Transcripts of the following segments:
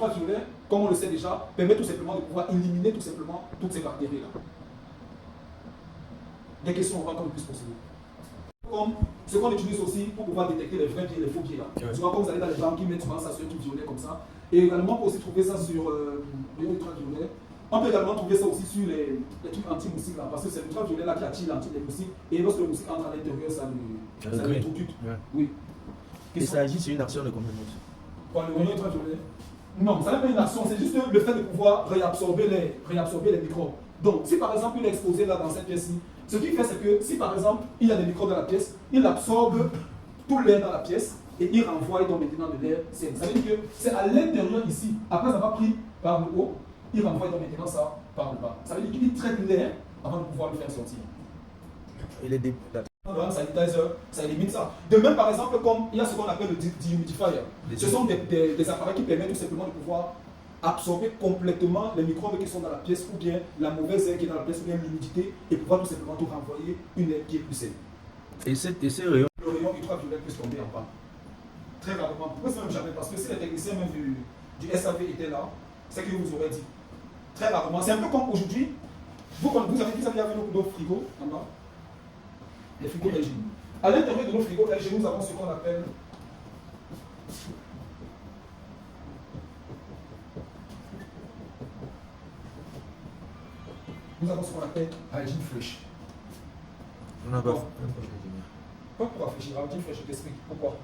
ultraviolet, comme on le sait déjà, permet tout simplement de pouvoir éliminer tout simplement toutes ces bactéries-là. Des questions, on va comme le plus possible. Comme ce qu'on utilise aussi pour pouvoir détecter les vrais pieds et les faux pieds là. Souvent, quand vous allez dans les banques, ils mettent souvent ça sur un truc violet comme ça. Et également, on peut aussi trouver ça sur l'ultraviolet. On peut également trouver ça aussi sur les trucs anti-moustiques là, parce que c'est l'ultraviolet là qui attire l'anti-moustiques. Et lorsque le moustique entre à l'intérieur, ça l'électrocute. Oui. Il s'agit sur une action de combien de minutes? Pour le rayon ultraviolet? Non, ça n'est pas une action, c'est juste le fait de pouvoir réabsorber les microbes. Donc, si par exemple il est exposé là dans cette pièce-ci, ce qu'il fait, c'est que si par exemple il y a des microbes dans la pièce, il absorbe tout l'air dans la pièce et il renvoie donc maintenant de l'air sain. Ça veut dire que c'est à l'intérieur ici, après avoir pris par le haut, il renvoie donc maintenant ça par le bas. Ça veut dire qu'il traite l'air avant de pouvoir le faire sortir. Il est sanitizer, ça élimine ça. De même, par exemple, comme il y a ce qu'on appelle le dehumidifier. Ce sont des appareils qui permettent tout simplement de pouvoir absorber complètement les microbes qui sont dans la pièce ou bien la mauvaise air qui est dans la pièce ou bien l'humidité et pouvoir tout simplement tout renvoyer une air qui est plus saine. Et ces rayons? Le rayon ultraviolet peut tomber en panne. Très rarement. Pourquoi c'est même jamais? Parce que si les techniciens même du SAV étaient là, c'est que vous aurez dit. Très rarement. C'est un peu comme aujourd'hui. Vous avez vu nos frigos en bas? Les frigos LG. À l'intérieur de nos frigos LG, nous avons ce qu'on appelle hygiene fresh. On n'a pas. Pourquoi réfléchir? Hygiene fresh, je t'explique pourquoi.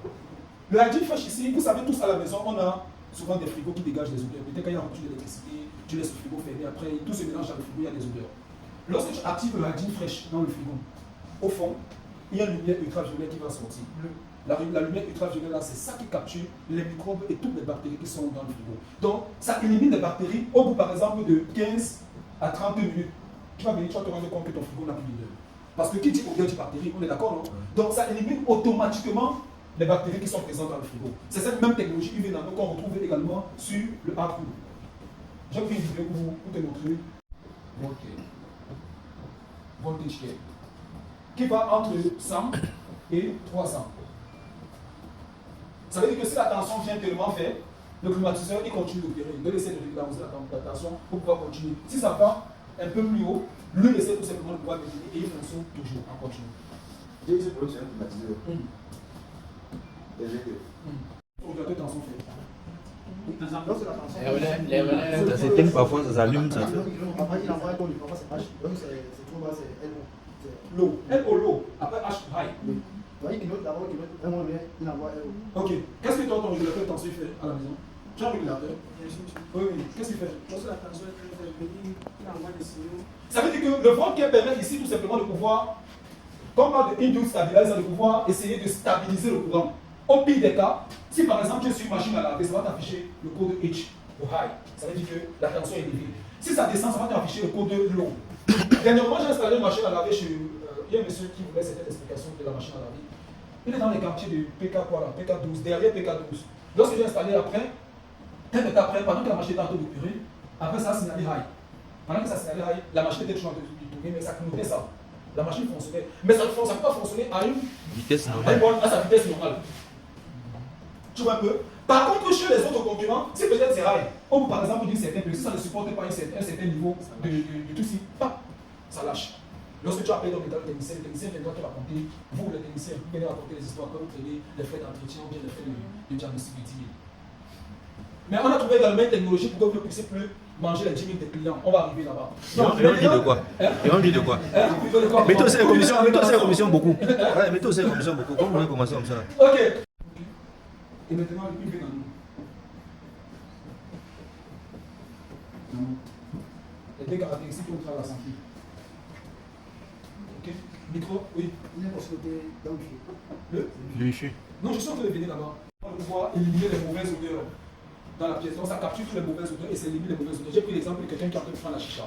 Le hygiene fresh ici, vous savez tous à la maison, on a souvent des frigos qui dégagent des odeurs. Peut-être quand il y a un rupture d'électricité, tu laisses le frigo fermé, après tout se mélange dans le frigo, il y a des odeurs. Lorsque tu actives le hygiene fresh dans le frigo, au fond, il y a une lumière ultraviolet qui va sortir. La lumière ultraviolet là, c'est ça qui capture les microbes et toutes les bactéries qui sont dans le frigo. Donc, ça élimine les bactéries au bout par exemple de 15 à 30 minutes. Tu vas venir, tu vas te rendre compte que ton frigo n'a plus d'odeur. Parce que qui dit odeur dit bactérie, on est d'accord, non? Donc, ça élimine automatiquement les bactéries qui sont présentes dans le frigo. C'est cette même technologie UV Nano qu'on retrouve également sur le hardwood. J'ai pris une vidéo pour te montrer. Voltage care. Qui va entre 100 et 300. Ça veut dire que si la tension vient tellement faible, le climatiseur il continue d'opérer. Il doit essayer de réguler la tension pour pouvoir continuer. Si ça va un peu plus haut, lui essaie tout simplement de pouvoir maintenir et il fonctionne toujours en continu. J'ai eu ce problème sur un climatiseur. Aujourd'hui, tension faible. Ça s'éteint parfois, ça s'allume, ça fait. Il envoie un ton, parfois c'est H, donc c'est trop bas, c'est LO. Low, L-O low, après H high. Vous voyez qu'il note d'abord qu'il met un moins bien, il envoie LO. Ok, qu'est-ce que toi ton régulateur de tension fait à la maison? Tu as un régulateur? Oui, qu'est-ce qu'il fait? Lorsque la tension est très élevée, il envoie des signaux. Ça veut dire que le voltage permet ici tout simplement de pouvoir, comme on de induce stabilizer, de pouvoir essayer de stabiliser le courant. Au pire des cas, si par exemple tu es sur une machine à laver, ça va t'afficher le code H au high. Ça veut dire que la tension est élevée. Si ça descend, ça va t'afficher le code low. Dernièrement, j'ai installé une machine à laver chez. Il y a un monsieur qui voulait cette explication de la machine à laver. Il est dans les quartiers de PK quoi là, PK12, derrière PK12. Lorsque j'ai installé après, quelques temps après, pendant que la machine était en train d'opérer, après ça a signalé high. Pendant que ça a signalé high, la machine était toujours en train de tourner, mais ça clignotait ça. La machine fonctionnait. Mais ça ne peut pas fonctionner à une Vitesse normale. À sa vitesse normale. Tu vois un peu? Par contre, chez les autres concurrents, c'est peut-être c'est high. On peut par exemple dire certains que si ça ne supporte pas un certain niveau de tout ci, ça lâche. Lorsque tu appelles donc le technicien viendra te raconter, vous les techniciens, vous venez raconter les histoires que vous prenez, les frais d'entretien ou bien les frais de diagnostic de 10 000. Mais on a trouvé également une technologie pour que vous ne puissiez plus manger les 10 000 des clients. On va arriver là-bas. Et on dit de quoi? Et on dit de quoi? Mettez aussi la commission beaucoup. Mettez aussi la commission beaucoup. Comment vous voulez commencer comme ça? Ok. Et maintenant, il vient dans nous. Les deux caractéristiques qui vont faire la santé. Ok. Micro, oui. Il y a une possibilité d'enfuir. Le Non, je suis en train de venir là-bas. On va pouvoir éliminer les mauvaises odeurs dans la pièce. Donc ça capture toutes les mauvaises odeurs et ça élimine les mauvaises odeurs. J'ai pris l'exemple de quelqu'un qui est en train de prendre la chicha.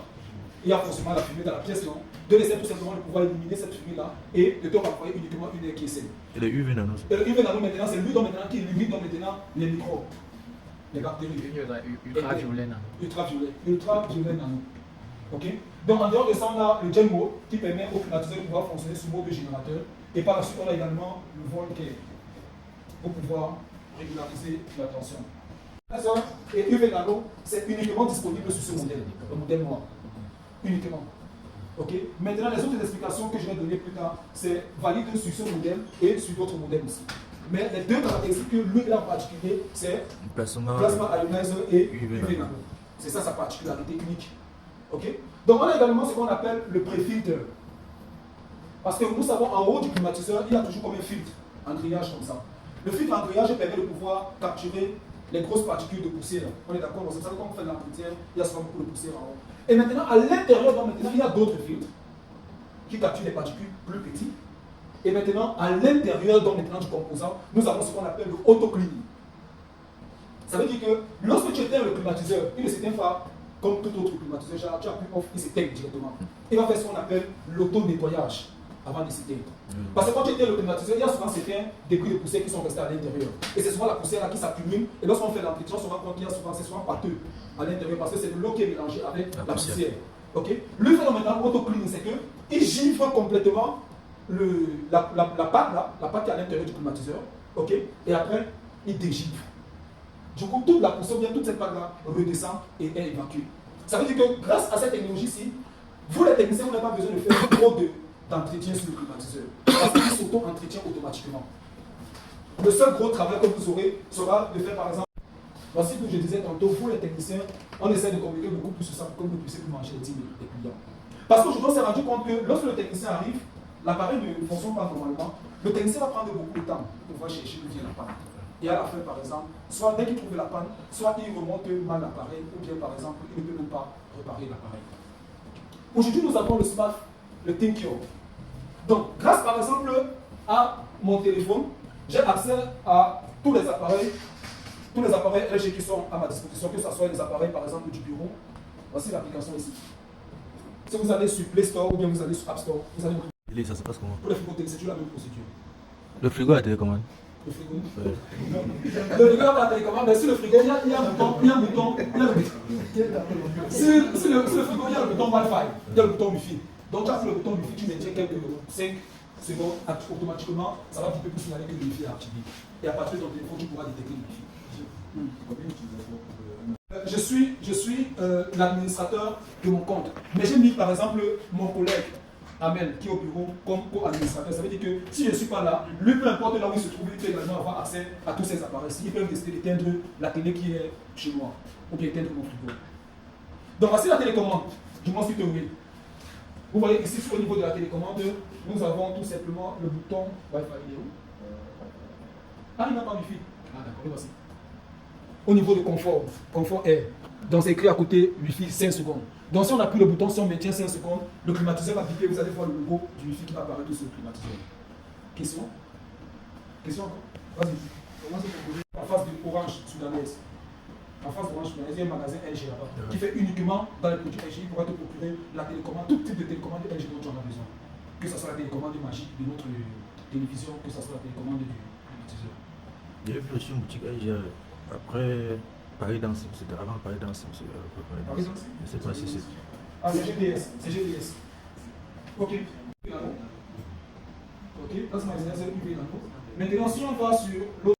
Il y a forcément la fumée dans la pièce, non? De laisser tout simplement de pouvoir éliminer cette fumée-là et de te renvoyer uniquement une air qui est saine. Et le UV Nano? Et le UV Nano maintenant, c'est lui maintenant qui élimine donc maintenant les microbes, les bactéries. Ultraviolet nano. Ultraviolet nano. Ok? Donc en dehors de ça, on a le gel mode qui permet au climatiseur de pouvoir fonctionner sous mode générateur. Et par la suite, on a également le vol care pour pouvoir régulariser la tension. Et UV Nano, c'est uniquement disponible sur ce modèle, le modèle noir. Uniquement. Ok. Maintenant, les autres explications que je vais donner plus tard, c'est valide sur ce modèle et sur d'autres modèles aussi. Mais les deux caractéristiques que lui a en particulier, c'est plasma ionizer et UV Nano. C'est ça sa particularité unique. Ok. Donc on a également ce qu'on appelle le pré-filtre. Parce que nous savons en haut du climatiseur, il y a toujours comme un filtre, un grillage comme ça. Le filtre en grillage permet de pouvoir capturer les grosses particules de poussière. On est d'accord? C'est ça quand on fait de l'entretien, il y a souvent beaucoup de poussière en haut. Et maintenant, à l'intérieur, il y a d'autres filtres qui capturent les particules plus petites. Et maintenant, à l'intérieur du composant, nous avons ce qu'on appelle le auto-cleaning. Ça veut dire que lorsque tu éteins le climatiseur, il ne s'éteint pas comme tout autre climatiseur, tu appuies off, il s'éteint directement. Il va faire ce qu'on appelle l'auto-nettoyage avant de s'éteindre. Parce que quand tu éteins le climatiseur, il y a souvent certains débris de poussière qui sont restés à l'intérieur. Et c'est souvent la poussière là qui s'accumule. Et lorsqu'on fait l'entretien, on se rend compte qu'il y a c'est souvent pâteux à l'intérieur parce que c'est de l'eau qui est mélangée avec la poussière. Okay? Le phénomène auto-cleaning, c'est qu'il givre complètement la pâte là, la pâte qui est à l'intérieur du climatiseur. Okay? Et après, il dégivre. Du coup, toute la poussière, toute cette pâte-là redescend et est évacuée. Ça veut dire que grâce à cette technologie-ci, vous les techniciens, vous n'avez pas besoin de faire trop d'entretien sur le climatiseur. Parce qu'il s'auto-entretient automatiquement. Le seul gros travail que vous aurez sera de faire par exemple, voici que je disais tantôt, vous les techniciens, on essaie de communiquer beaucoup plus sur ça pour que vous puissiez plus manger les tirs des clients. Parce qu'aujourd'hui, on s'est rendu compte que lorsque le technicien arrive, l'appareil ne fonctionne pas normalement, le technicien va prendre beaucoup de temps pour pouvoir chercher d'où vient la panne. Et à la fin, par exemple, soit dès qu'il trouve la panne, soit il remonte mal l'appareil, ou bien par exemple, il ne peut même pas réparer l'appareil. Aujourd'hui, nous avons le smart, le ThinkCure. Donc, grâce par exemple à mon téléphone, j'ai accès à tous les appareils LG qui sont à ma disposition, que ce soit les appareils par exemple du bureau. Voici l'application ici. Si vous allez sur Play Store ou bien vous allez sur App Store, vous allez Et ça se passe comment? Pour les frigos, c'est toujours la même procédure. Le frigo à télécommande. Le frigo. Le frigo n'a pas de télécommande, mais sur le frigo, il y a un bouton, sur le frigo, il y a le bouton Wi-Fi, il y a le bouton Wi-Fi. Donc tu appuies le bouton Wi-Fi, tu maintiens quelques 5 secondes, automatiquement, ça va un petit peu plus signaler que le Wi-Fi est activé. Et à partir de ton téléphone, tu pourras détecter le Wi-Fi. Je suis l'administrateur de mon compte. Mais j'ai mis par exemple mon collègue Amel qui est au bureau comme co-administrateur. Ça veut dire que si je ne suis pas là, lui, peu importe là où il se trouve, il peut également avoir accès à tous ces appareils. Il peut décider d'éteindre la télé qui est chez moi ou bien éteindre mon frigo. Donc voici la télécommande. Je m'en suis tourné. Vous voyez ici au niveau de la télécommande, nous avons tout simplement le bouton Wi-Fi. Il est où? Ah, il n'a pas Wi-Fi. Ah d'accord, voici. Au niveau de confort air. Donc c'est écrit à côté Wi-Fi 5 secondes. Donc si on appuie le bouton, si on maintient 5 secondes, le climatiseur va piquer, vous allez voir le logo du Wi-Fi qui va apparaître sur le climatiseur. Question? Question encore? Vas-y. En face de Orange Soudanaise. En face d'Orange Soudanaise, il y a un magasin LG là-bas qui fait uniquement dans les produits LG. Il pourra te procurer la télécommande, tout type de télécommande LG dont tu en as besoin. Que ce soit la télécommande magique de notre télévision, que ce soit la télécommande du climatiseur. Il y a aussi une boutique LG après Paris Danse, c'était avant Paris Danse. Paris Danse? Je ne sais pas si c'est. Ah, c'est GDS. C'est GDS. Ok. Ok, that's my business. Maintenant, si on va sur l'autre.